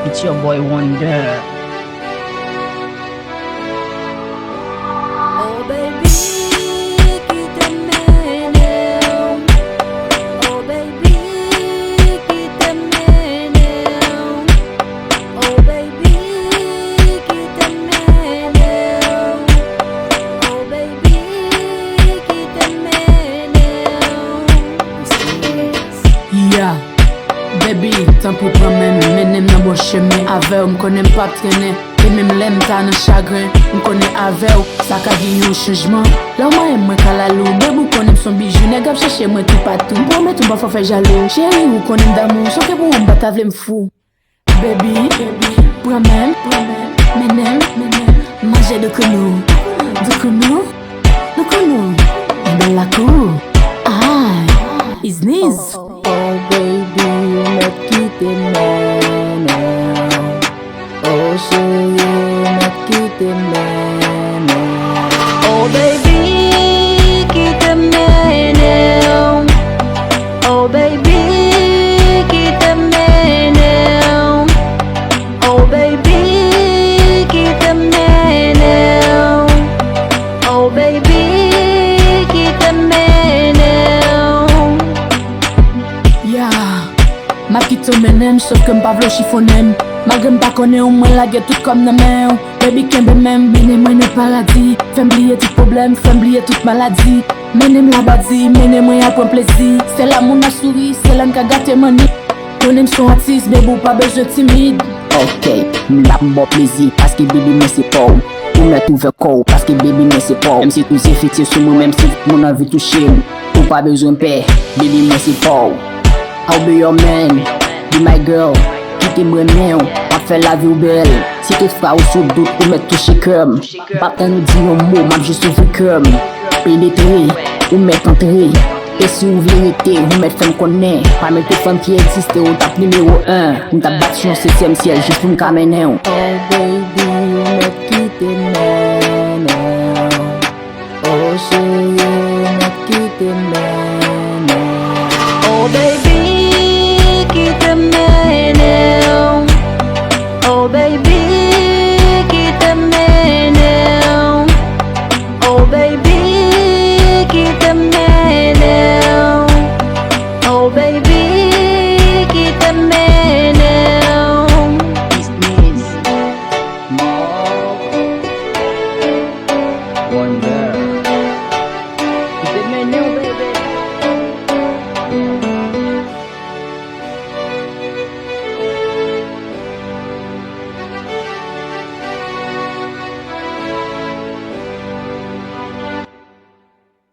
It's your boy Wonder. Oh baby, kitew mennenm. Oh baby, kitew mennenm. Oh baby, kitew mennenm. Oh baby, kitew mennenm. Yeah, baby, tan pou pran mennenm nan bon cheme ave ou. M'konnen pa trene, e mem lem ta nan chagrin. M'konnen ave ou, sa ka gi yon chanjman. La mwen kalalou, bebou konnen son bijou. Neg ap cheche mwen tout patou, promet ou ba fa fe jalou. Chéri ou konnen damou, so ke pou mba ta vle m'fou. Baby, pran mennenm, manje de konou, dans la cour. Aïe, Isenisedossou. Oh baby, me kitew mennenm. Oh chérie, me kitew mennenm. Oh baby, kitew mennenm. Oh baby, kitew mennenm. Oh baby, kitew mennenm. Oh baby, kitew mennenm. Yeah, ma kitew mennenm, sauf que m'pa vle chiffonem. Malgré m'pa konnen ou mwen lage tout comme nan men ou. Baby kembe men, mennenm mwen nan paradis. Fem bliye tout problem, fem bliye tout maladie. Mennenm la badi, mennenm mwen apren plezi. C'est la moun a souri, c'est lan ka gate mani. Konnen son artiste, bébou pas besoin timide. Ok, m'la m'bo plaisir, parce que baby mais c'est pas ou. Ou m'a trouvé corps, parce que baby mais c'est pas ou. Même si tout c'est fétiche sur moi, même si mon envie toucher ou. Ou pas besoin de paix, baby mais c'est pas ou. I'll be your man, be my girl. Kitew mennenm, pa fè la vie ou belle. Si toutefois ou sous doute ou met touché comme. Pas tant nous dire un mot, m'a juste ouvrir comme. Pénétrer, ou mettre entrer. Et si ou vérité, ou mettre femme connaît. Pas mettre femme qui existe ou tape numéro 1. Ou tape battu en 7e ciel, juste pour m'camener. Oh baby, ou me kitew mennenm. Oh chérie, me kitew mennenm. Oh baby, kitew mennenm. Oh baby, kitew mennenm. Oh baby, kitew mennenm. Oh baby, kitew mennenm. Wonder. Kitew mennenm.